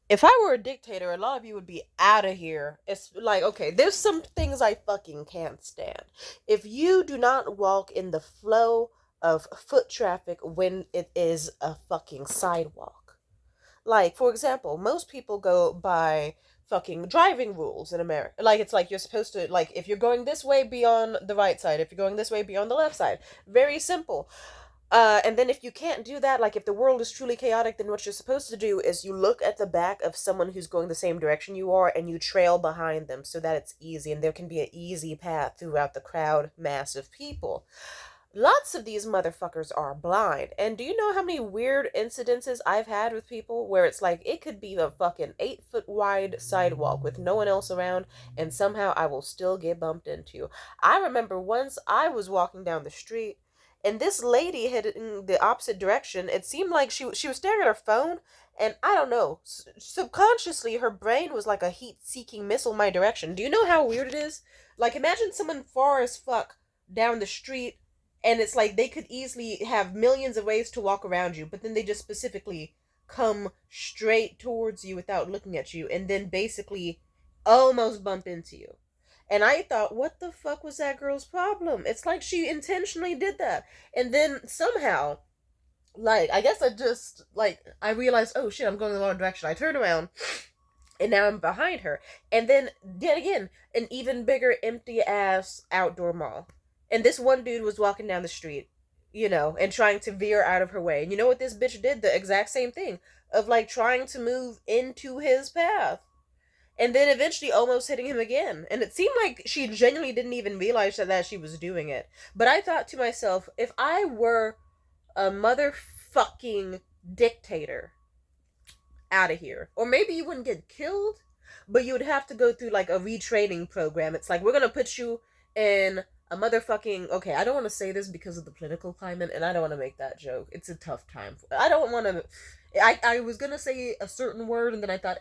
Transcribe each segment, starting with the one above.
If I were a dictator, a lot of you would be out of here. It's like, okay, there's some things I fucking can't stand. If you do not walk in the flow of foot traffic when it is a fucking sidewalk. Like, for example, most people go by fucking driving rules in America. Like, it's like you're supposed to, like, if you're going this way, be on the right side. If you're going this way, be on the left side. Very simple. And then if you can't do that, like if the world is truly chaotic, then what you're supposed to do is you look at the back of someone who's going the same direction you are and you trail behind them so that it's easy and there can be an easy path throughout the crowd mass of people. Lots of these motherfuckers are blind. And do you know how many weird incidences I've had with people where it's like it could be a fucking 8 foot wide sidewalk with no one else around and somehow I will still get bumped into? I remember once I was walking down the street and this lady headed in the opposite direction. It seemed like she was staring at her phone, and I don't know. Subconsciously, her brain was like a heat-seeking missile my direction. Do you know how weird it is? Like, imagine someone far as fuck down the street, and it's like they could easily have millions of ways to walk around you, but then they just specifically come straight towards you without looking at you, and then basically almost bump into you. And I thought, what the fuck was that girl's problem? It's like she intentionally did that. And then somehow, like, I guess I just, like, I realized, oh shit, I'm going the wrong direction. I turned around, and now I'm behind her. And then, yet again, an even bigger empty ass outdoor mall. And this one dude was walking down the street, and trying to veer out of her way. And you know what this bitch did? The exact same thing of, like, trying to move into his path and then eventually almost hitting him again. And it seemed like she genuinely didn't even realize that she was doing it. But I thought to myself, if I were a motherfucking dictator, out of here. Or maybe you wouldn't get killed, but you would have to go through like a retraining program. It's like, we're gonna put you in a motherfucking, okay, I don't want to say this because of the political climate, and I don't want to make that joke. It's a tough time. I don't want to. I was gonna say a certain word, and then I thought,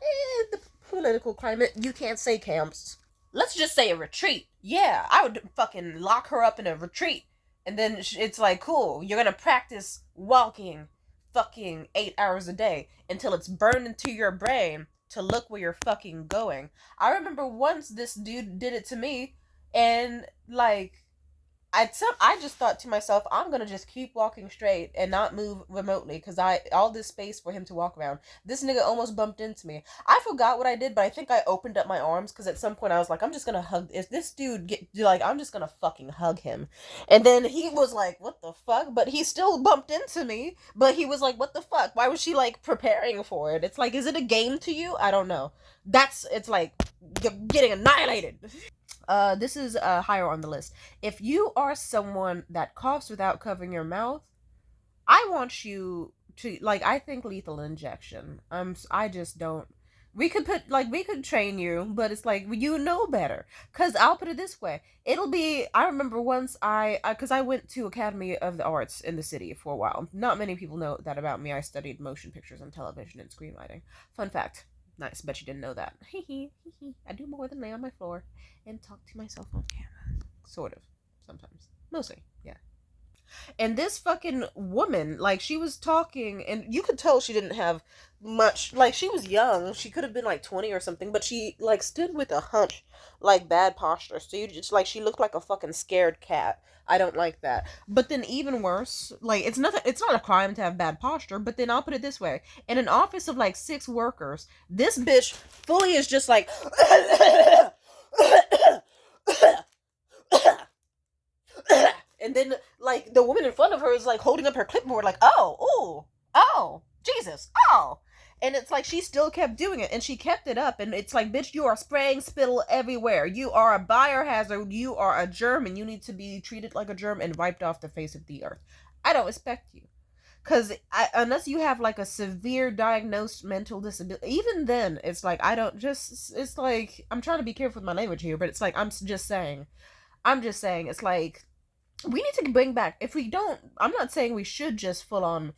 the political climate, you can't say camps. Let's just say a retreat. Yeah, I would fucking lock her up in a retreat. And then it's like, cool, you're gonna practice walking fucking 8 hours a day until it's burned into your brain to look where you're fucking going. I remember once this dude did it to me, and like I just thought to myself, I'm gonna just keep walking straight and not move remotely because I all this space for him to walk around. This nigga almost bumped into me. I forgot what I did, but I think I opened up my arms because at some point I was like, I'm just gonna hug. If this dude get like, I'm just gonna fucking hug him, and then he was like, what the fuck? But he still bumped into me. But he was like, what the fuck? Why was she like preparing for it? It's like, is it a game to you? I don't know. It's like you're getting annihilated. This is higher on the list. If you are someone that coughs without covering your mouth, I want you to like. I think lethal injection. I just don't. We could train you, but it's like you know better. Cause I'll put it this way: it'll be. I remember once cause I went to Academy of the Arts in the city for a while. Not many people know that about me. I studied motion pictures and television and screenwriting. Fun fact. Nice. Bet you didn't know that. I do more than lay on my floor and talk to myself on camera. Sort of. Sometimes. Mostly. Yeah. And this fucking woman, like, she was talking, and you could tell she didn't have much. Like, she was young. She could have been like 20 or something, but she, like, stood with a hunch, like, bad posture. So you just, like, she looked like a fucking scared cat. I don't like that. But then, even worse, like, it's not a crime to have bad posture, but then I'll put it this way: in an office of like 6 workers, this bitch fully is just like, and then like the woman in front of her is like holding up her clipboard like, oh, oh, oh, Jesus, oh. And it's like she still kept doing it, and she kept it up, and it's like, bitch, you are spraying spittle everywhere. You are a biohazard. You are a germ, and you need to be treated like a germ and wiped off the face of the earth. I don't respect you. Because unless you have like a severe diagnosed mental disability, even then, it's like, I don't just, it's like, I'm trying to be careful with my language here, but it's like, I'm just saying, it's like, we need to bring back, if we don't, I'm not saying we should just full on,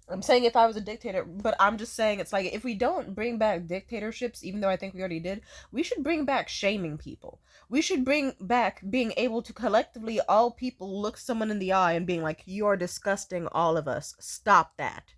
I'm saying if I was a dictator, but I'm just saying it's like, if we don't bring back dictatorships, even though I think we already did, we should bring back shaming people. We should bring back being able to collectively, all people, look someone in the eye and being like, you're disgusting, all of us, stop that.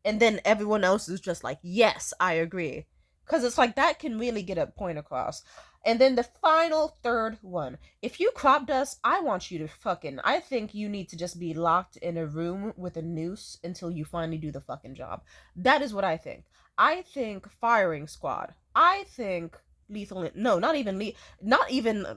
And then everyone else is just like, yes, I agree. Because it's like that can really get a point across. And then the final third one. If you crop dust, I want you to fucking. I think you need to just be locked in a room with a noose until you finally do the fucking job. That is what I think. I think firing squad. I think lethal. No, not even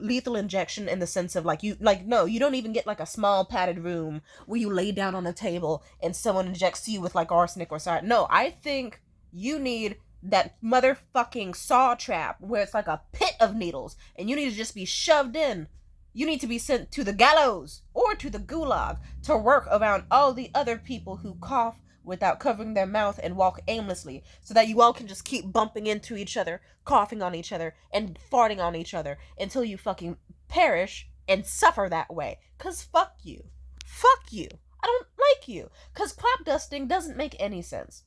lethal injection in the sense of like you like no, you don't even get like a small padded room where you lay down on a table and someone injects you with like arsenic or something. No, I think you need that motherfucking saw trap where it's like a pit of needles and you need to just be shoved in. You need to be sent to the gallows or to the gulag to work around all the other people who cough without covering their mouth and walk aimlessly so that you all can just keep bumping into each other, coughing on each other, and farting on each other until you fucking perish and suffer that way. Cause fuck you. Fuck you. I don't like you. Cause crop dusting doesn't make any sense.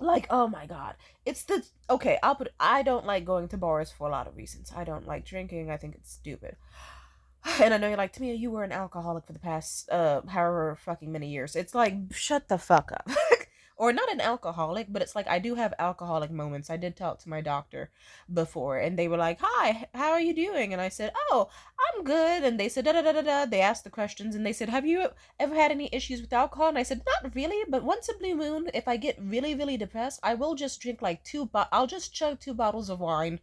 Like, oh my god. It's the okay, I don't like going to bars for a lot of reasons. I don't like drinking, I think it's stupid. And I know you're like, Tamia, you were an alcoholic for the past however fucking many years. It's like, shut the fuck up. Or not an alcoholic, but it's like I do have alcoholic moments. I did talk to my doctor before, and they were like, "Hi, how are you doing?" And I said, "Oh, I'm good." And they said, "Da da da da da." They asked the questions, and they said, "Have you ever had any issues with alcohol?" And I said, "Not really, but once a blue moon, if I get really really depressed, I will just drink like I'll just chug 2 bottles of wine,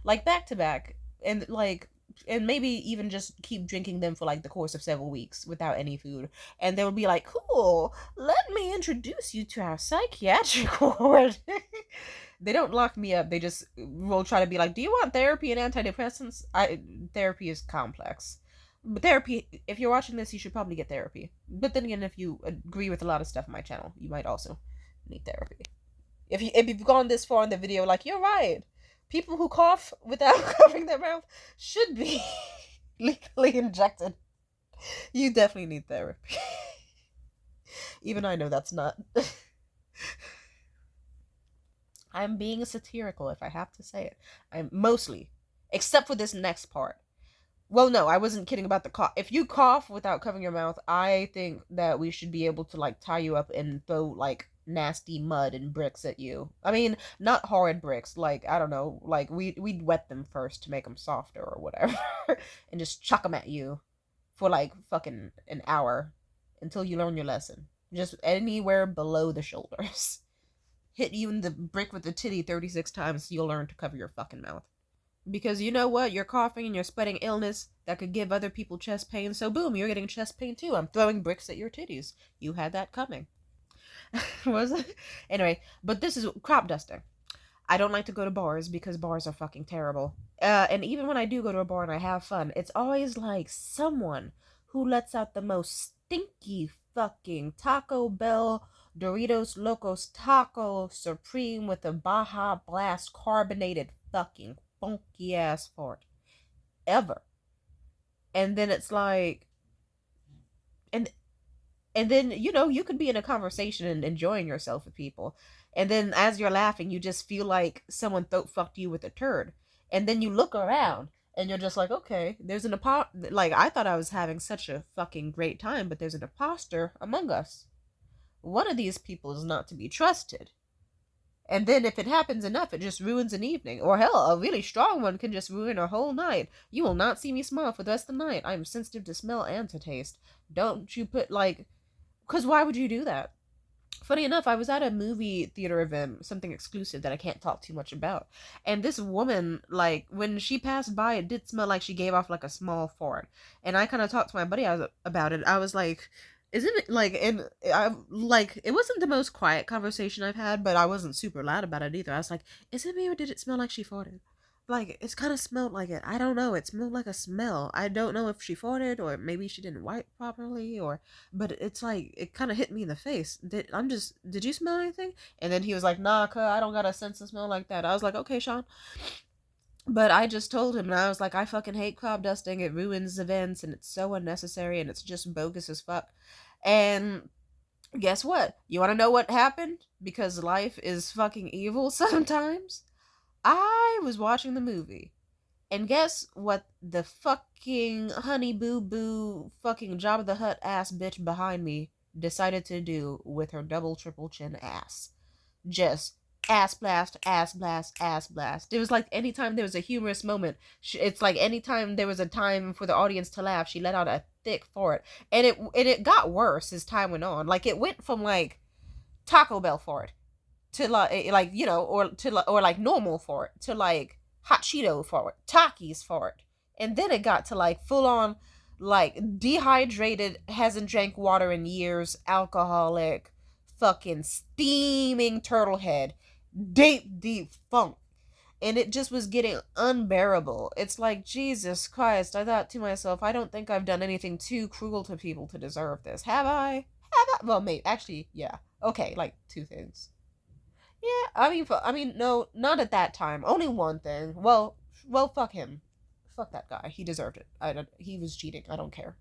like back to back, and like." And maybe even just keep drinking them for like the course of several weeks without any food, and they would be like, "Cool, let me introduce you to our psychiatric ward." They don't lock me up. They just will try to be like, "Do you want therapy and antidepressants?" Therapy is complex, but therapy. If you're watching this, you should probably get therapy. But then again, if you agree with a lot of stuff on my channel, you might also need therapy. If you've gone this far in the video, like you're right. People who cough without covering their mouth should be legally injected. You definitely need therapy. Even I know that's not. I'm being satirical if I have to say it. I'm mostly, except for this next part. Well, no, I wasn't kidding about the cough. If you cough without covering your mouth, I think that we should be able to like tie you up and throw like nasty mud and bricks at you. I mean, not hard bricks. Like I don't know. Like we'd wet them first to make them softer or whatever, and just chuck them at you for like fucking an hour until you learn your lesson. Just anywhere below the shoulders. Hit you in the brick with the titty 36 times so you'll learn to cover your fucking mouth. Because you know what? You're coughing and you're spreading illness that could give other people chest pain. So boom, you're getting chest pain too. I'm throwing bricks at your titties. You had that coming. Was it? Anyway, but this is crop dusting. I don't like to go to bars because bars are fucking terrible. And even when I do go to a bar and I have fun, it's always like someone who lets out the most stinky fucking Taco Bell Doritos Locos Taco Supreme with a Baja Blast carbonated fucking funky ass fart ever. And then it's like, and then you could be in a conversation and enjoying yourself with people, and then as you're laughing you just feel like someone throat fucked you with a turd, and then you look around and you're just like, okay, there's an like I thought I was having such a fucking great time, but there's an imposter among us. One of these people is not to be trusted. And then if it happens enough, it just ruins an evening. Or hell, a really strong one can just ruin a whole night. You will not see me smile for the rest of the night. I am sensitive to smell and to taste. Don't you put like... Because why would you do that? Funny enough, I was at a movie theater event, something exclusive that I can't talk too much about. And this woman, like, when she passed by, it did smell like she gave off like a small fart. And I kind of talked to my buddy about it. I was like... Isn't it like, and I like, it wasn't the most quiet conversation I've had, but I wasn't super loud about it either. I was like, is it me or did it smell like she farted? Like, it's kind of smelled like it. I don't know. It smelled like a smell. I don't know if she farted or maybe she didn't wipe properly but it's like, it kind of hit me in the face. Did you smell anything? And then he was like, nah, cuz I don't got a sense of smell like that. I was like, okay, Sean. But I just told him, and I was like, I fucking hate crop dusting. It ruins events, and it's so unnecessary, and it's just bogus as fuck. And guess what? You want to know what happened? Because life is fucking evil sometimes. I was watching the movie, and guess what the fucking honey boo boo fucking Jabba the Hutt ass bitch behind me decided to do with her double triple chin ass? just ass blast, ass blast, ass blast. It was like anytime there was a humorous moment, it's like anytime there was a time for the audience to laugh, she let out a thick fart, and it got worse as time went on. Like it went from like Taco Bell fart to like you know, or like normal fart to like hot Cheeto fart, Takis fart, and then it got to like full on like dehydrated, hasn't drank water in years, alcoholic, fucking steaming turtle head, deep funk. And it just was getting unbearable. It's like, Jesus Christ, I thought to myself, I don't think I've done anything too cruel to people to deserve this. Have I? Have I? Well, maybe. Actually, yeah. Okay, like two things. Yeah, I mean, no, not at that time. Only one thing. Well, fuck him. Fuck that guy. He deserved it. He was cheating. I don't care.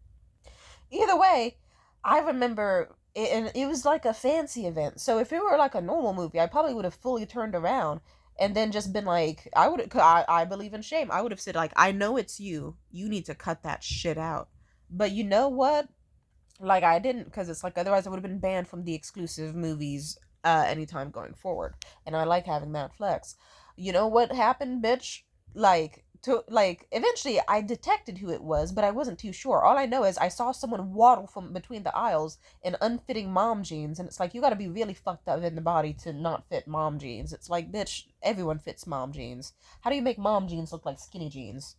Either way, I remember it, and it was like a fancy event. So if it were like a normal movie, I probably would have fully turned around and then just been like, I believe in shame. I would have said like, I know it's you. You need to cut that shit out. But you know what? Like I didn't, because it's like otherwise I would have been banned from the exclusive movies anytime going forward. And I like having that flex. You know what happened, bitch? Like eventually I detected who it was, but I wasn't too sure. All I know is I saw someone waddle from between the aisles in unfitting mom jeans, and it's like you got to be really fucked up in the body to not fit mom jeans. It's like, bitch, everyone fits mom jeans. How do you make mom jeans look like skinny jeans?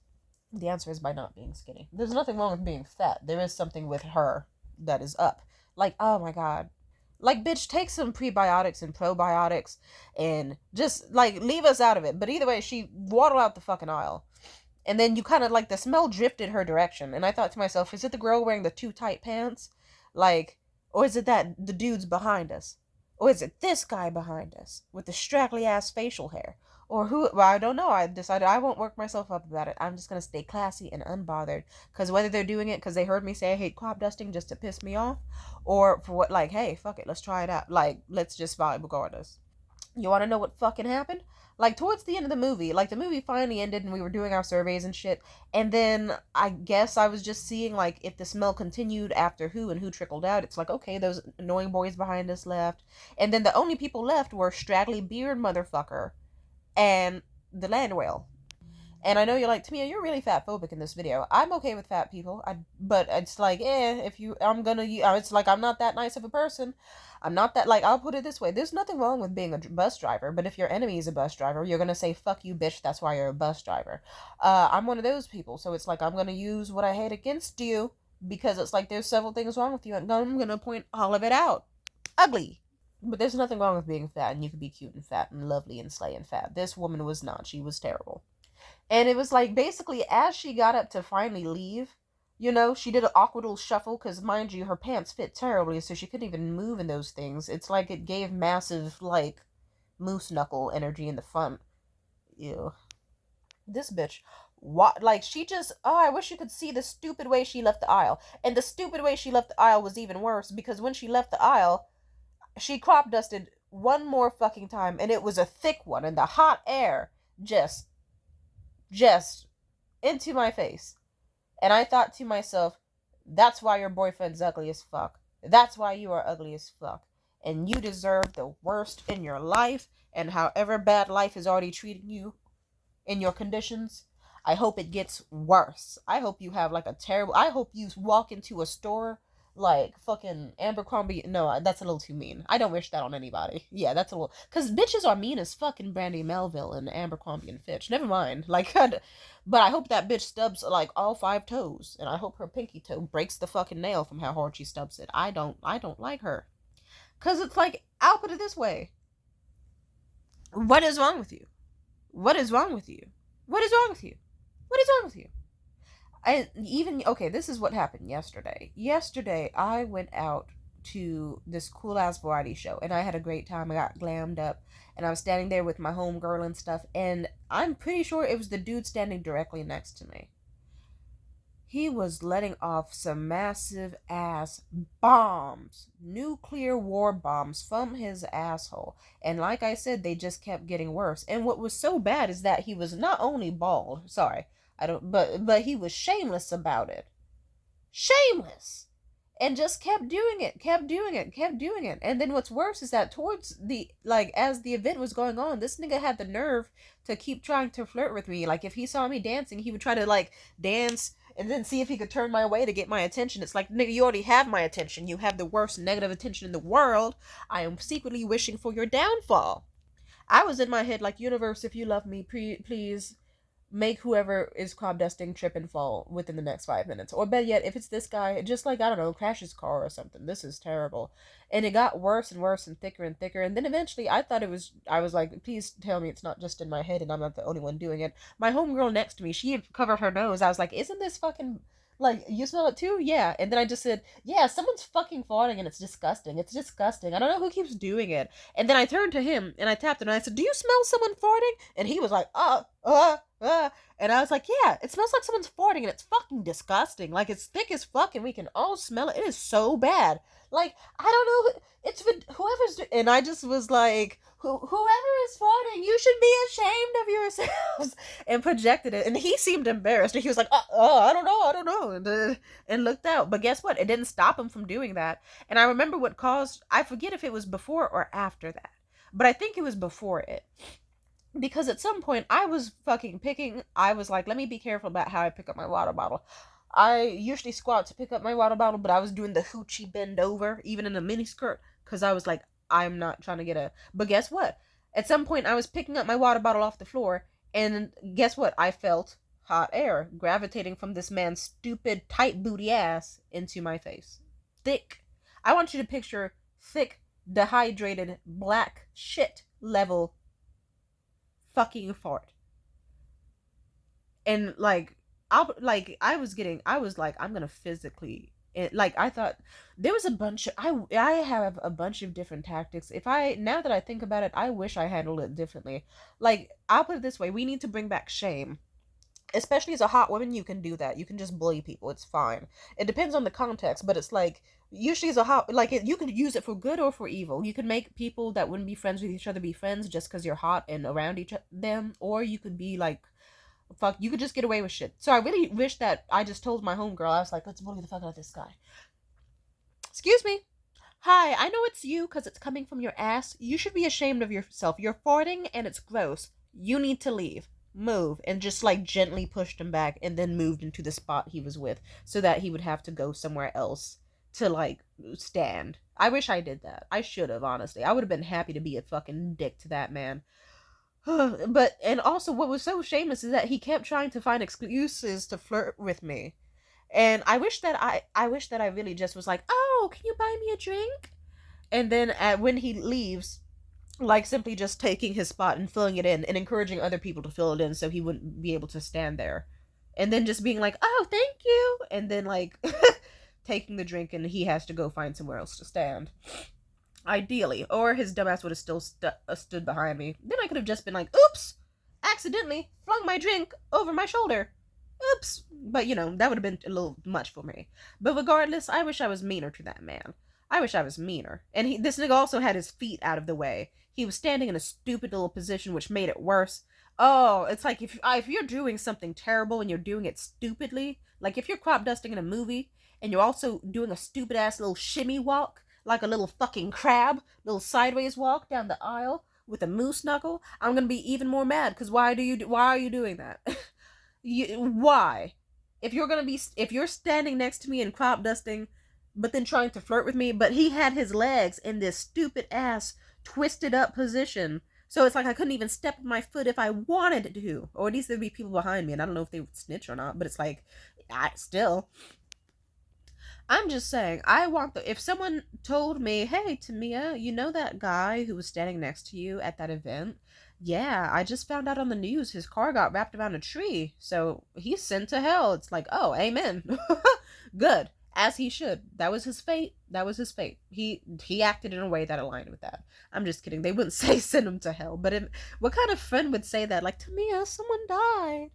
The answer is by not being skinny. There's nothing wrong with being fat. There is something with her that is up. Like, oh my god. Like, bitch, take some prebiotics and probiotics and just, like, leave us out of it. But either way, she waddled out the fucking aisle. And then you kind of, like, the smell drifted her direction. And I thought to myself, is it the girl wearing the too tight pants? Like, or is it that the dude's behind us? Or is it this guy behind us with the straggly ass facial hair? Or who? Well, I don't know. I decided I won't work myself up about it. I'm just gonna stay classy and unbothered. Because whether they're doing it because they heard me say I hate Cropdusting just to piss me off, or for what, like, hey, fuck it, let's try it out. Like, let's just vibe regardless. You want to know what fucking happened? Like, towards the end of the movie, like, the movie finally ended and we were doing our surveys and shit. And then I guess I was just seeing, like, if the smell continued after who and who trickled out. It's like, okay, those annoying boys behind us left. And then the only people left were straggly beard motherfucker and the land whale. And I know you're like, Tamia, you're really fat phobic in this video. I'm okay with fat people, but it's like, if you, I'm gonna, it's like I'm not that nice of a person. I'm not that, like, I'll put it this way. There's nothing wrong with being a bus driver, but if your enemy is a bus driver, you're gonna say, fuck you, bitch, that's why you're a bus driver. I'm one of those people, so it's like I'm gonna use what I hate against you, because it's like there's several things wrong with you, and I'm gonna point all of it out. Ugly. But there's nothing wrong with being fat, and you can be cute and fat and lovely and slay and fat. This woman was not. She was terrible. And it was like basically as she got up to finally leave, she did an awkward little shuffle because, mind you, her pants fit terribly, so she couldn't even move in those things. It's like it gave massive, like, moose knuckle energy in the front. Ew. This bitch, what? Like, she just, oh, I wish you could see the stupid way she left the aisle. And the stupid way she left the aisle was even worse because when she left the aisle, she crop dusted one more fucking time, and it was a thick one, and the hot air just into my face. And I thought to myself, that's why your boyfriend's ugly as fuck. That's why you are ugly as fuck. And you deserve the worst in your life. And however bad life is already treating you in your conditions, I hope it gets worse. I hope you have like a terrible, I hope you walk into a store like fucking Abercrombie. No, that's a little too mean. I don't wish that on anybody. Yeah, that's a little, because bitches are mean as fucking Brandy Melville and Abercrombie and Fitch. Never mind. Like, but I hope that bitch stubs like all 5 toes, and I hope her pinky toe breaks the fucking nail from how hard she stubs it. I don't like her, because it's like, I'll put it this way. What is wrong with you? What is wrong with you? What is wrong with you? What is wrong with you? Okay, this is what happened yesterday. Yesterday, I went out to this cool ass variety show, and I had a great time. I got glammed up, and I was standing there with my homegirl and stuff, and I'm pretty sure it was the dude standing directly next to me. He was letting off some massive ass bombs, nuclear war bombs from his asshole. And like I said, they just kept getting worse. And what was so bad is that he was not only bald, sorry, I don't, but he was shameless about it. Shameless. and just kept doing it, kept doing it, kept doing it. And then what's worse is that towards the, like, as the event was going on, this nigga had the nerve to keep trying to flirt with me. Like, if he saw me dancing, he would try to, like, dance and then see if he could turn my way to get my attention. It's like, nigga, you already have my attention. You have the worst negative attention in the world. I am secretly wishing for your downfall. I was in my head like, universe, if you love me, please make whoever is Cropdusting trip and fall within the next 5 minutes. Or better yet, if it's this guy, just, like, I don't know, crash his car or something. This is terrible. And it got worse and worse and thicker and thicker. And then eventually I was like, please tell me it's not just in my head and I'm not the only one doing it. My homegirl next to me, she had covered her nose. I was like, isn't this fucking, like, you smell it too? Yeah. And then I just said, yeah, someone's fucking farting and it's disgusting. It's disgusting. I don't know who keeps doing it. And then I turned to him and I tapped him and I said, do you smell someone farting? And he was like, and I was like, yeah, it smells like someone's farting and it's fucking disgusting. Like, it's thick as fuck and we can all smell it. It is so bad. Like, I don't know, it's whoever's, and I just was like, whoever is farting, you should be ashamed of yourselves, and projected it. And he seemed embarrassed. And he was like, I don't know, and looked out. But guess what? It didn't stop him from doing that. And I remember what caused, I forget if it was before or after that, but I think it was before it. Because at some point I was I was like, let me be careful about how I pick up my water bottle. I usually squat to pick up my water bottle, but I was doing the hoochie bend over, even in a mini skirt, because I was like, I'm not trying to get a. But guess what? At some point, I was picking up my water bottle off the floor, and guess what? I felt hot air gravitating from this man's stupid, tight booty ass into my face. Thick. I want you to picture thick, dehydrated, black shit level fucking fart. And like, I was like, I'm gonna physically, like, I thought there was a bunch of, I have a bunch of different tactics. Now that I think about it, I wish I handled it differently. Like, I'll put it this way, we need to bring back shame. Especially as a hot woman, you can do that. You can just bully people. It's fine. It depends on the context, but it's like, usually as a hot, like, you could use it for good or for evil. You could make people that wouldn't be friends with each other be friends just because you're hot and around them, or you could be like, fuck, you could just get away with shit. So I really wish that I just told my homegirl, I was like, let's bully the fuck out of this guy. Excuse me. Hi, I know it's you because it's coming from your ass. You should be ashamed of yourself. You're farting and it's gross. You need to leave. Move. And just, like, gently pushed him back and then moved into the spot he was with so that he would have to go somewhere else to, like, stand. I wish I did that. I should have, honestly. I would have been happy to be a fucking dick to that man. But, and also what was so shameless is that he kept trying to find excuses to flirt with me. And I wish that I really just was like, oh, can you buy me a drink? And then when he leaves, like, simply just taking his spot and filling it in and encouraging other people to fill it in so he wouldn't be able to stand there. And then just being like, oh, thank you. And then, like, taking the drink and he has to go find somewhere else to stand. Ideally. Or his dumbass would have still stood behind me. Then I could have just been like, oops, accidentally flung my drink over my shoulder. Oops. But, you know, that would have been a little much for me. But regardless, I wish I was meaner to that man. I wish I was meaner. And this nigga also had his feet out of the way. He was standing in a stupid little position, which made it worse. Oh, it's like if you're doing something terrible and you're doing it stupidly, like if you're crop dusting in a movie and you're also doing a stupid ass little shimmy walk, like a little fucking crab, little sideways walk down the aisle with a moose knuckle, I'm gonna be even more mad. Because why are you doing that? Why? If you're standing next to me and crop dusting, but then trying to flirt with me, but he had his legs in this stupid ass twisted up position. So it's like I couldn't even step my foot if I wanted to. Or at least there'd be people behind me, and I don't know if they would snitch or not, but it's like, I'm just saying, if someone told me, hey, Tamia, you know that guy who was standing next to you at that event? Yeah, I just found out on the news his car got wrapped around a tree, so he's sent to hell. It's like, oh, amen. Good. As he should. That was his fate. He acted in a way that aligned with that. I'm just kidding. They wouldn't say send him to hell. But what kind of friend would say that? Like, Tamia, someone died.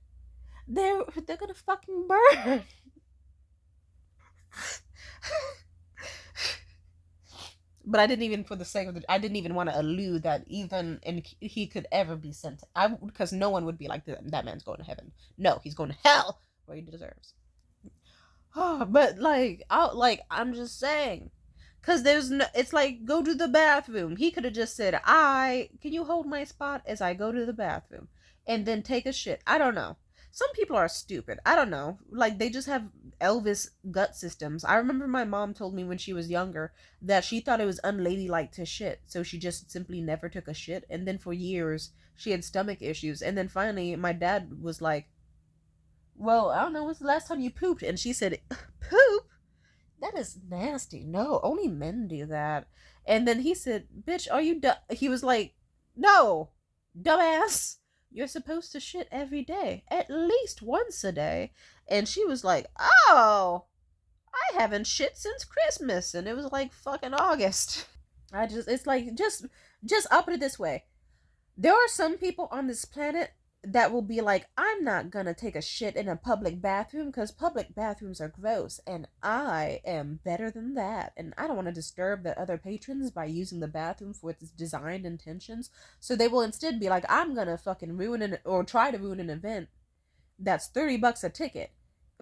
They're gonna fucking burn. But I didn't even, for the sake of I didn't even want to allude that even he could ever be sent. Because no one would be like, that man's going to heaven. No, he's going to hell, where he deserves. But I'm just saying, cause there's no, it's like, go to the bathroom. He could have just said, can you hold my spot as I go to the bathroom, and then take a shit. I don't know. Some people are stupid. I don't know. Like, they just have Elvis gut systems. I remember my mom told me when she was younger that she thought it was unladylike to shit, so she just simply never took a shit. And then for years she had stomach issues. And then finally my dad was like, well, I don't know, when's the last time you pooped? And she said, poop? That is nasty. No, only men do that. And then he said, bitch, are you dumb? He was like, no, dumbass. You're supposed to shit every day, at least once a day. And she was like, oh, I haven't shit since Christmas. And it was like fucking August. It's like, I'll put it this way. There are some people on this planet that will be like, I'm not gonna take a shit in a public bathroom because public bathrooms are gross, and I am better than that, and I don't want to disturb the other patrons by using the bathroom for its designed intentions. So they will instead be like, I'm gonna fucking try to ruin an event that's $30 a ticket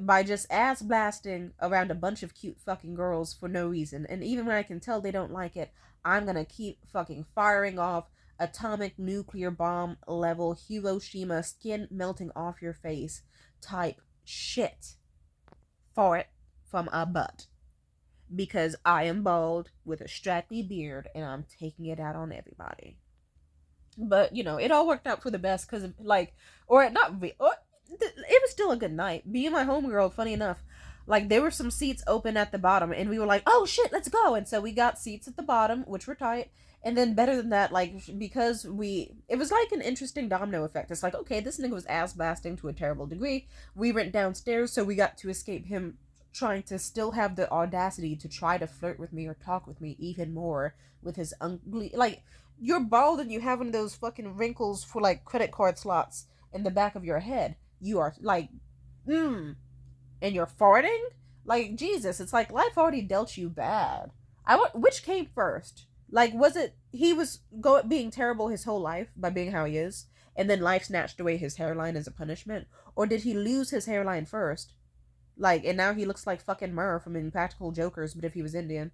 by just ass blasting around a bunch of cute fucking girls for no reason. And even when I can tell they don't like it, I'm gonna keep fucking firing off atomic nuclear bomb level Hiroshima skin melting off your face type shit for it from a butt. Because I am bald with a straggly beard and I'm taking it out on everybody. But, it all worked out for the best because, it was still a good night. Me and my homegirl, funny enough, like, there were some seats open at the bottom, and we were like, oh shit, let's go. And so we got seats at the bottom, which were tight. And then better than that, like, because it was like an interesting domino effect. It's like, okay, this nigga was ass blasting to a terrible degree. We went downstairs, so we got to escape him trying to still have the audacity to try to flirt with me or talk with me even more with his ugly, like, you're bald and you have one of those fucking wrinkles for, like, credit card slots in the back of your head. You are like, and you're farting? Like, Jesus, it's like life already dealt you bad. Which came first? Like, was it he was being terrible his whole life by being how he is, and then life snatched away his hairline as a punishment? Or did he lose his hairline first? Like, and now he looks like fucking Murr from Impractical Jokers, but if he was Indian.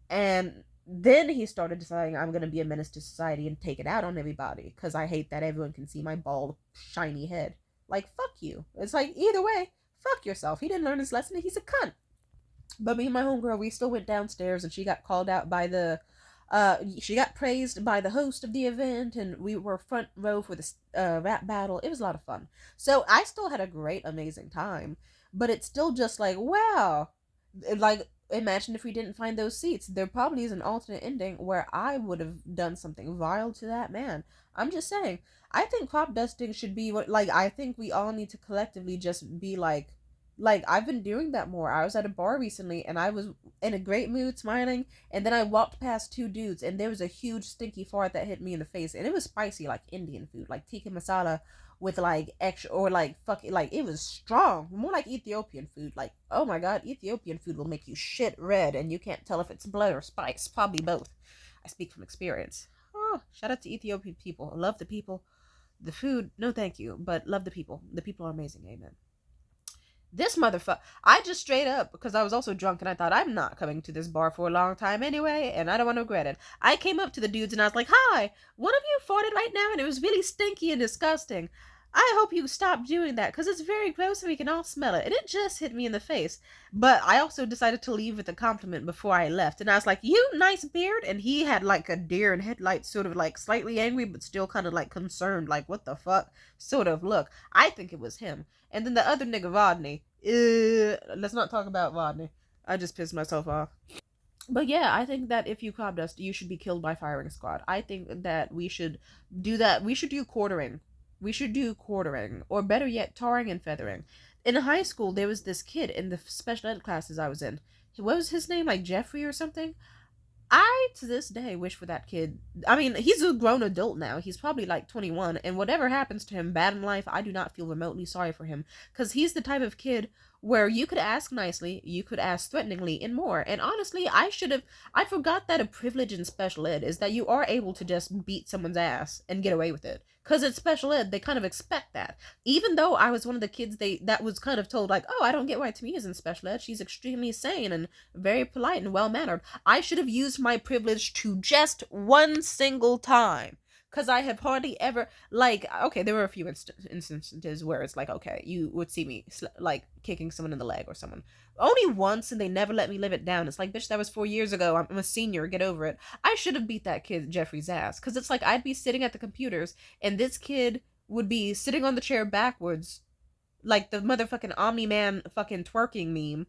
And then he started deciding, I'm going to be a menace to society and take it out on everybody, because I hate that everyone can see my bald, shiny head. Like, fuck you. It's like, either way, fuck yourself. He didn't learn his lesson. He's a cunt. But me and my homegirl, we still went downstairs, and she got called out by she got praised by the host of the event, and we were front row for the rap battle. It was a lot of fun. So I still had a great, amazing time. But it's still just like, wow. Like, imagine if we didn't find those seats. There probably is an alternate ending where I would have done something vile to that man. I'm just saying. I think Cropdusting should be I think we all need to collectively just be like, I've been doing that more. I was at a bar recently and I was in a great mood, smiling, and then I walked past two dudes and there was a huge stinky fart that hit me in the face, and it was spicy, like Indian food, like tikka masala with like extra, or like fucking, like, it was strong, more like Ethiopian food. Like, oh my god, Ethiopian food will make you shit red and you can't tell if it's blood or spice. Probably both. I speak from experience. Oh, shout out to Ethiopian people. I love the people. The food, no thank you, but love the people. The people are amazing, amen. This motherfucker, I just straight up, because I was also drunk and I thought, I'm not coming to this bar for a long time anyway, and I don't want to regret it. I came up to the dudes and I was like, hi, one of you farted right now and it was really stinky and disgusting. I hope you stop doing that, because it's very gross and we can all smell it. And it just hit me in the face. But I also decided to leave with a compliment before I left. And I was like, you nice beard. And he had like a deer in headlights, sort of like slightly angry, but still kind of like concerned, like, what the fuck sort of look. I think it was him. And then the other nigga, Rodney. Let's not talk about Rodney. I just pissed myself off. But yeah, I think that if you crop dust, you should be killed by firing squad. I think that we should do that. We should do quartering. We should do quartering, or better yet, tarring and feathering. In high school, there was this kid in the special ed classes I was in. What was his name? Like Jeffrey or something? I, to this day, wish for that kid. I mean, he's a grown adult now. He's probably like 21. And whatever happens to him bad in life, I do not feel remotely sorry for him. Because he's the type of kid where you could ask nicely, you could ask threateningly, and more. And honestly, I forgot that a privilege in special ed is that you are able to just beat someone's ass and get away with it. Because it's special ed, they kind of expect that. Even though I was one of the kids that was kind of told, like, oh, I don't get why Tamia's in special ed. She's extremely sane and very polite and well-mannered. I should have used my privilege to just one single time. Because I have hardly ever, like, okay, there were a few instances where it's like, okay, you would see me, like, kicking someone in the leg or someone. Only once, and they never let me live it down. It's like, bitch, that was 4 years ago. I'm a senior. Get over it. I should have beat that kid Jeffrey's ass. Because it's like, I'd be sitting at the computers, and this kid would be sitting on the chair backwards, like the motherfucking Omni-Man fucking twerking meme,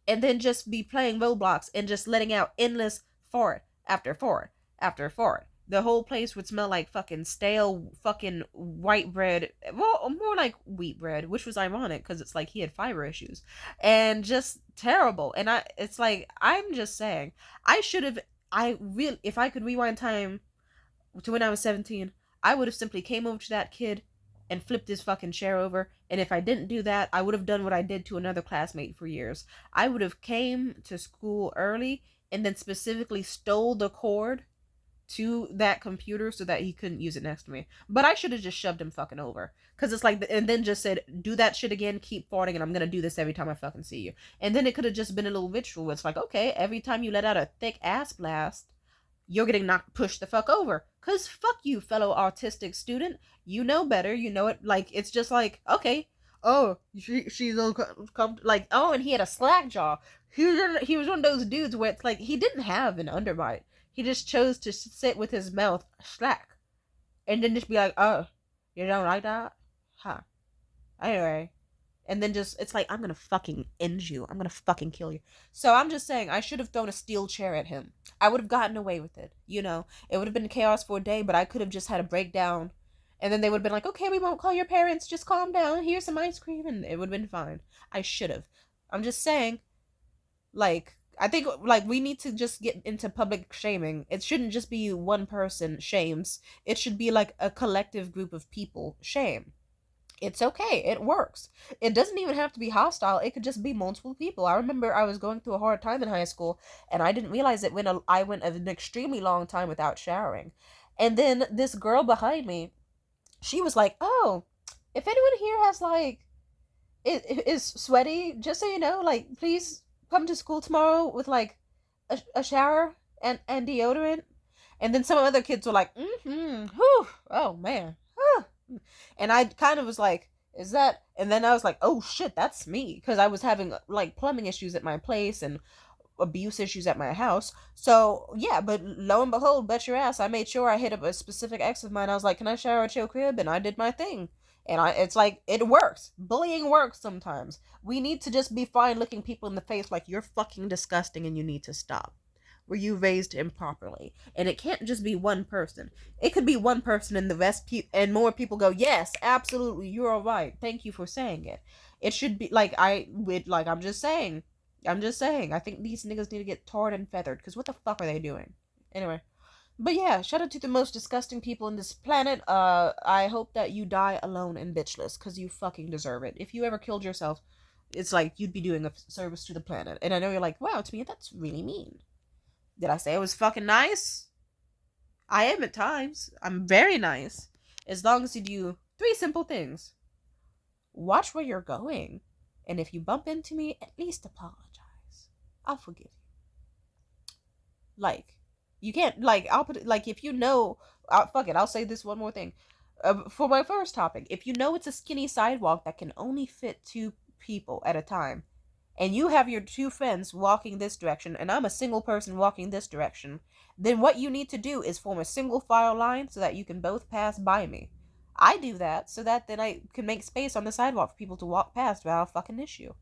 and then just be playing Roblox and just letting out endless fart after fart after fart. The whole place would smell like fucking stale fucking white bread. Well, more like wheat bread, which was ironic because it's like he had fiber issues. And just terrible. And it's like, I'm just saying, if I could rewind time to when I was 17, I would have simply came over to that kid and flipped his fucking chair over. And if I didn't do that, I would have done what I did to another classmate for years. I would have came to school early and then specifically stole the cord to that computer so that he couldn't use it next to me. But I should have just shoved him fucking over. Because it's like, and then just said, do that shit again, keep farting, and I'm going to do this every time I fucking see you. And then it could have just been a little ritual. It's like, okay, every time you let out a thick ass blast, you're getting pushed the fuck over. Because fuck you, fellow autistic student. You know better. You know it. Like, it's just like, okay. Oh, she's like, oh, and he had a slack jaw. He was one of those dudes where it's like, he didn't have an underbite. He just chose to sit with his mouth slack. And then just be like, oh, you don't like that? Huh. Anyway. And then just, it's like, I'm gonna fucking end you. I'm gonna fucking kill you. So I'm just saying, I should have thrown a steel chair at him. I would have gotten away with it. You know, it would have been chaos for a day, but I could have just had a breakdown. And then they would have been like, okay, we won't call your parents. Just calm down. Here's some ice cream. And it would have been fine. I should have. I'm just saying, like, I think, like, we need to just get into public shaming. It shouldn't just be one person shames. It should be, like, a collective group of people shame. It's okay. It works. It doesn't even have to be hostile. It could just be multiple people. I remember I was going through a hard time in high school, and I didn't realize it when I went an extremely long time without showering. And then this girl behind me, she was like, oh, if anyone here has, like, is sweaty, just so you know, like, please come to school tomorrow with like a shower and deodorant. And then some other kids were like, whew, oh man, and I kind of was like, is that? And then I was like, oh shit, that's me, because I was having like plumbing issues at my place and abuse issues at my house. So yeah, but lo and behold, bet your ass, I made sure I hit up a specific ex of mine. I was like, can I shower at your crib? And I did my thing. And it's like, it works. Bullying works sometimes. We need to just be fine looking people in the face like, you're fucking disgusting and you need to stop. Were you raised improperly? And it can't just be one person. It could be one person and the rest and more people go, yes, absolutely, you're all right. Thank you for saying it. It should be like, I'm just saying. I think these niggas need to get tarred and feathered, because what the fuck are they doing? Anyway. But yeah, shout out to the most disgusting people in this planet. I hope that you die alone and bitchless, because you fucking deserve it. If you ever killed yourself, it's like you'd be doing a service to the planet. And I know you're like, wow, to me, that's really mean. Did I say I was fucking nice? I am at times. I'm very nice. As long as you do 3 simple things. Watch where you're going. And if you bump into me, at least apologize. I'll forgive you. Like, you can't, like, I'll put it, like, if you know, fuck it, I'll say this one more thing. For my first topic, if you know it's a skinny sidewalk that can only fit 2 people at a time, and you have your 2 friends walking this direction, and I'm a single person walking this direction, then what you need to do is form a single file line so that you can both pass by me. I do that so that then I can make space on the sidewalk for people to walk past without a fucking issue.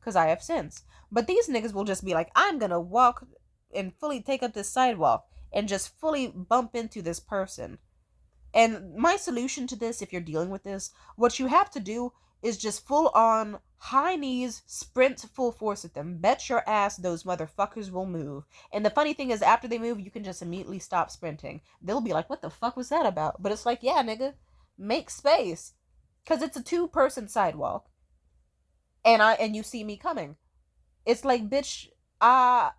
Because I have sense. But these niggas will just be like, I'm gonna walk and fully take up this sidewalk and just fully bump into this person. And my solution to this, if you're dealing with this, what you have to do is just full on high knees, sprint full force at them. Bet your ass those motherfuckers will move. And the funny thing is, after they move, you can just immediately stop sprinting. They'll be like, what the fuck was that about? But it's like, yeah, nigga, make space. Because it's a 2-person sidewalk. and you see me coming. It's like, bitch,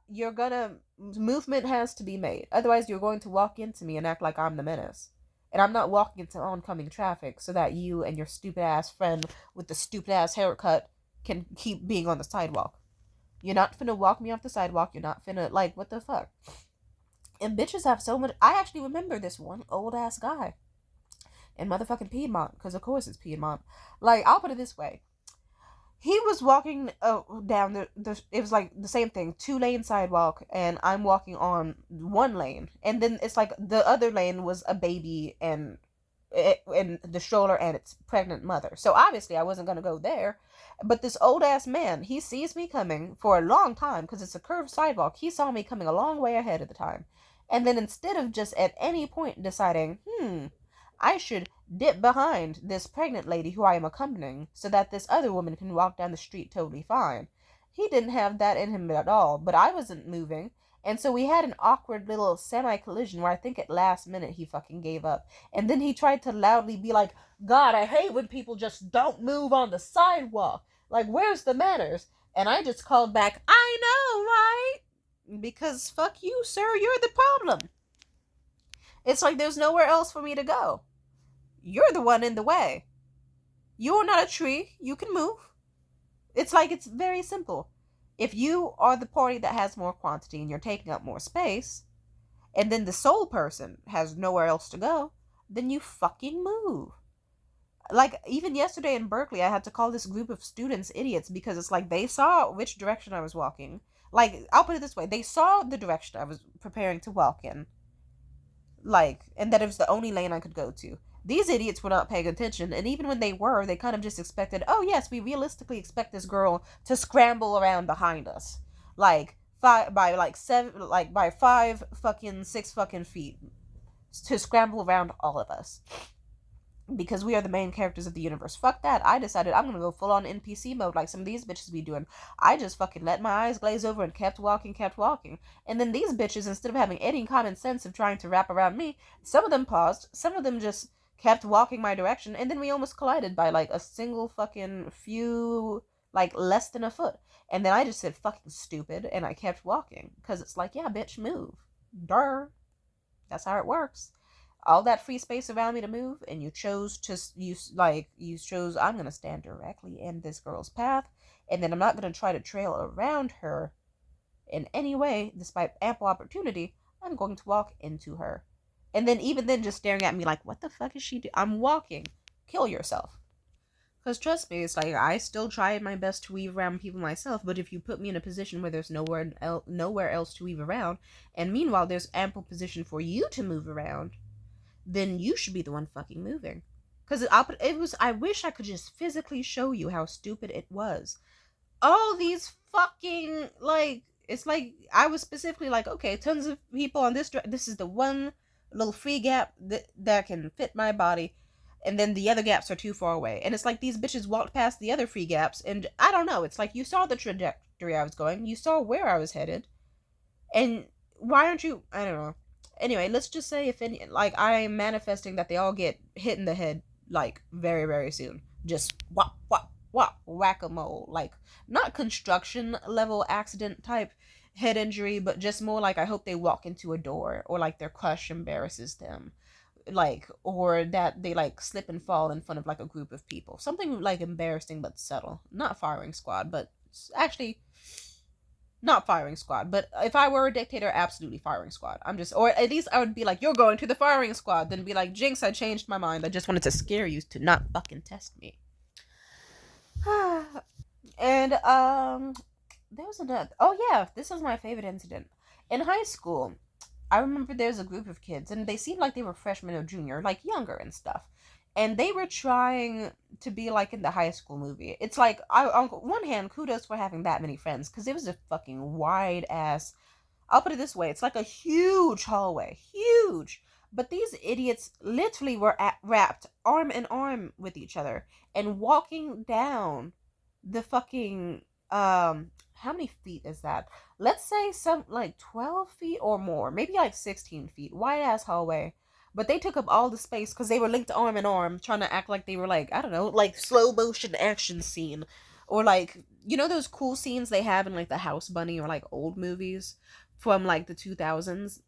you're gonna, movement has to be made. Otherwise, you're going to walk into me and act like I'm the menace. And I'm not walking into oncoming traffic so that you and your stupid ass friend with the stupid ass haircut can keep being on the sidewalk. You're not finna walk me off the sidewalk. You're not finna, like, what the fuck? And bitches have so much. I actually remember this one old ass guy in motherfucking Piedmont, because of course it's Piedmont. Like, I'll put it this way. He was walking down it was like the same thing, 2-lane sidewalk, and I'm walking on 1 lane, and then it's like the other lane was a baby and in the stroller and its pregnant mother. So obviously I wasn't gonna go there. But this old ass man, he sees me coming for a long time because it's a curved sidewalk. He saw me coming a long way ahead of the time, and then instead of just at any point deciding, I should dip behind this pregnant lady who I am accompanying so that this other woman can walk down the street totally fine. He didn't have that in him at all, but I wasn't moving. And so we had an awkward little semi-collision where I think at last minute he fucking gave up. And then he tried to loudly be like, God, I hate when people just don't move on the sidewalk. Like, where's the manners? And I just called back, I know, right? Because fuck you, sir, you're the problem. It's like there's nowhere else for me to go. You're the one in the way. You're not a tree. You can move. It's like, it's very simple. If you are the party that has more quantity and you're taking up more space, and then the sole person has nowhere else to go, then you fucking move. Like, even yesterday in Berkeley, I had to call this group of students idiots because it's like they saw which direction I was walking. Like, I'll put it this way. They saw the direction I was preparing to walk in. Like, and that it was the only lane I could go to. These idiots were not paying attention, and even when they were, they kind of just expected, oh yes, we realistically expect this girl to scramble around behind us. Like, by 6 fucking feet. To scramble around all of us. Because we are the main characters of the universe. Fuck that. I decided I'm gonna go full on NPC mode like some of these bitches be doing. I just fucking let my eyes glaze over and kept walking. And then these bitches, instead of having any common sense of trying to wrap around me, some of them paused, some of them just kept walking my direction, and then we almost collided by like a single fucking few, like less than a foot. And then I just said fucking stupid, and I kept walking. Because it's like, yeah, bitch, move. Duh. That's how it works. All that free space around me to move, and you chose I'm gonna stand directly in this girl's path, and then I'm not gonna try to trail around her in any way, despite ample opportunity. I'm going to walk into her. And then even then just staring at me like, what the fuck is she doing? I'm walking. Kill yourself. Because trust me, it's like, I still try my best to weave around people myself, but if you put me in a position where there's nowhere else to weave around, and meanwhile there's ample position for you to move around, then you should be the one fucking moving. Because I wish I could just physically show you how stupid it was. All these fucking, like, it's like, I was specifically like, okay, tons of people on this is the one little free gap that can fit my body, and then the other gaps are too far away. And it's like these bitches walked past the other free gaps, and I don't know, it's like you saw the trajectory I was going, you saw where I was headed, and why aren't you, I don't know. Anyway, let's just say if any, like, I'm manifesting that they all get hit in the head, like, very, very soon. Just whop, whop, whop, whack-a-mole. Like, not construction level accident type head injury, but just more like I hope they walk into a door, or like their crush embarrasses them. Like, or that they, like, slip and fall in front of, like, a group of people. Something, like, embarrassing but subtle. Not firing squad, but actually... Not firing squad, but if I were a dictator, absolutely firing squad. Or at least I would be like, you're going to the firing squad. Then be like, Jinx, I changed my mind. I just wanted to scare you to not fucking test me. And, there was another, oh yeah, this was my favorite incident. In high school, I remember there was a group of kids, and they seemed like they were freshmen or junior, like younger and stuff. And they were trying to be like in the high school movie. It's like, on one hand, kudos for having that many friends, because it was a fucking wide ass, I'll put it this way, it's like a huge hallway. Huge. But these idiots literally were wrapped arm in arm with each other and walking down the fucking, how many feet is that? Let's say some, like, 12 feet or more. Maybe like 16 feet. Wide ass hallway. But they took up all the space because they were linked arm in arm, trying to act like they were, like, I don't know, like slow motion action scene. Or like, you know those cool scenes they have in like the House Bunny or like old movies from like the 2000s,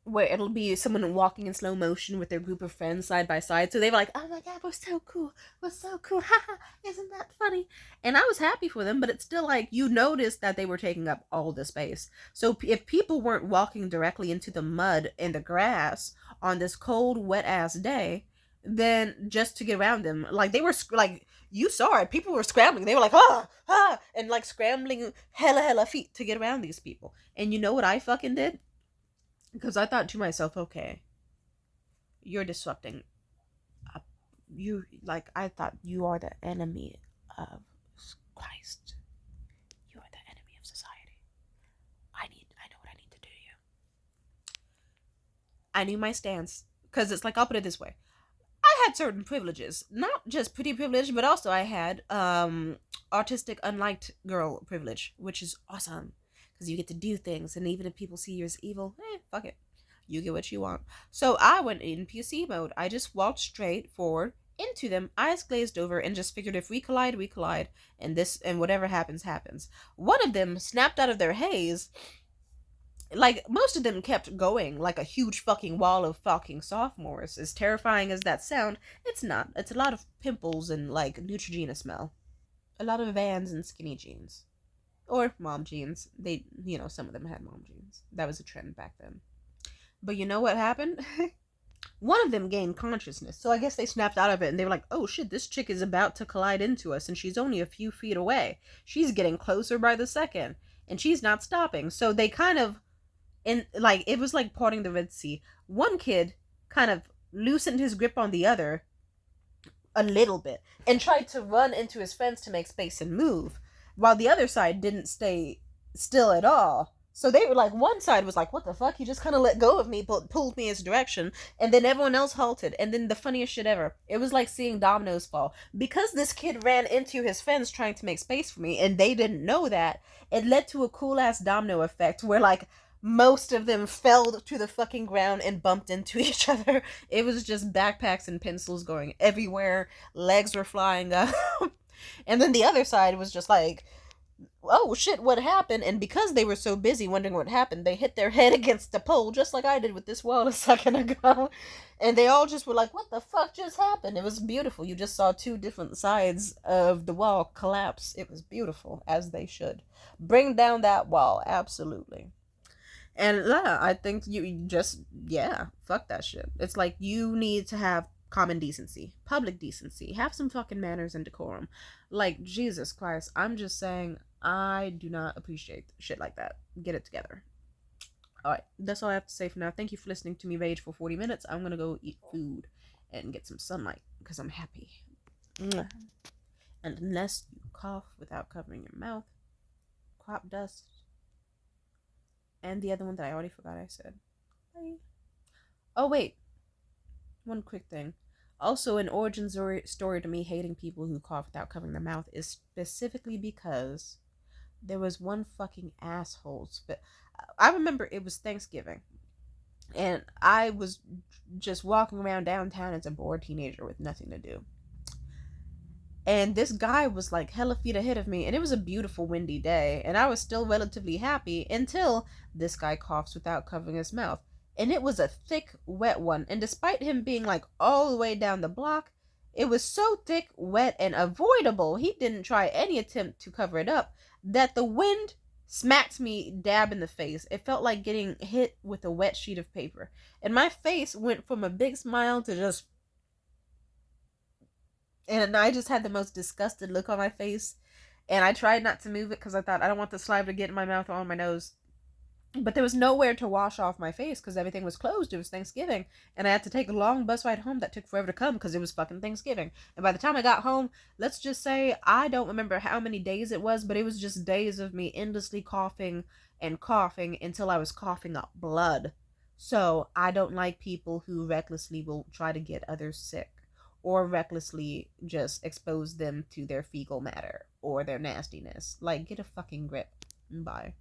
where it'll be someone walking in slow motion with their group of friends side by side. So they were like, "Oh my god, we're so cool, we're so cool, haha, isn't that funny?" And I was happy for them, but it's still like you noticed that they were taking up all the space. So if people weren't walking directly into the mud and the grass on this cold, wet ass day, then just to get around them, like they were like you saw it, people were scrambling. They were like and like scrambling hella feet to get around these people. And you know what I fucking did? Because I thought to myself, okay, you're disrupting. You like I thought you are the enemy of Christ. You are the enemy of society. I know what I need to do to you. I knew my stance because it's like I'll put it this way. I had certain privileges, not just pretty privilege, but also I had artistic unliked girl privilege, which is awesome because you get to do things, and even if people see you as evil, fuck it, you get what you want. So I went in PC mode. I just walked straight forward into them, eyes glazed over, and just figured if we collide, we collide, and whatever happens, happens. One of them snapped out of their haze. Like, most of them kept going like a huge fucking wall of fucking sophomores. As terrifying as that sound, it's not. It's a lot of pimples and like Neutrogena smell. A lot of Vans and skinny jeans. Or mom jeans. Some of them had mom jeans. That was a trend back then. But you know what happened? One of them gained consciousness, so I guess they snapped out of it and they were like, oh shit, this chick is about to collide into us and she's only a few feet away. She's getting closer by the second and she's not stopping. So they kind of, like, it was like parting the Red Sea. One kid kind of loosened his grip on the other a little bit and tried to run into his fence to make space and move, while the other side didn't stay still at all. So they were like, one side was like, what the fuck? He just kind of let go of me, pulled me his direction. And then everyone else halted. And then the funniest shit ever. It was like seeing dominoes fall. Because this kid ran into his fence trying to make space for me, and they didn't know that, it led to a cool ass domino effect where like most of them fell to the fucking ground and bumped into each other. It was just backpacks and pencils going everywhere. Legs were flying up. And then the other side was just like, oh shit, what happened? And because they were so busy wondering what happened, they hit their head against the pole, just like I did with this wall a second ago. And they all just were like, what the fuck just happened? It was beautiful. You just saw two different sides of the wall collapse. It was beautiful, as they should. Bring down that wall, absolutely. And yeah, I think you just, yeah, fuck that shit. It's like you need to have common decency, public decency, have some fucking manners and decorum. Like, Jesus Christ, I'm just saying, I do not appreciate shit like that. Get it together. Alright, that's all I have to say for now. Thank you for listening to me rage for 40 minutes. I'm gonna go eat food and get some sunlight because I'm happy. And unless you cough without covering your mouth, crop dust, and the other one that I already forgot I said. Bye. Oh, wait. One quick thing. Also, an origin story to me hating people who cough without covering their mouth is specifically because there was one fucking asshole. I remember it was Thanksgiving, and I was just walking around downtown as a bored teenager with nothing to do. And this guy was like hella feet ahead of me, and it was a beautiful windy day, and I was still relatively happy until this guy coughs without covering his mouth. And it was a thick, wet one, and despite him being like all the way down the block, it was so thick, wet, and avoidable, he didn't try any attempt to cover it up, that the wind smacked me dab in the face. It felt like getting hit with a wet sheet of paper. And my face went from a big smile to just... And I just had the most disgusted look on my face. And I tried not to move it because I thought, I don't want the saliva to get in my mouth or on my nose. But there was nowhere to wash off my face because everything was closed. It was Thanksgiving. And I had to take a long bus ride home that took forever to come because it was fucking Thanksgiving. And by the time I got home, let's just say, I don't remember how many days it was, but it was just days of me endlessly coughing and coughing until I was coughing up blood. So I don't like people who recklessly will try to get others sick, or recklessly just expose them to their fecal matter or their nastiness. Like, get a fucking grip. Bye.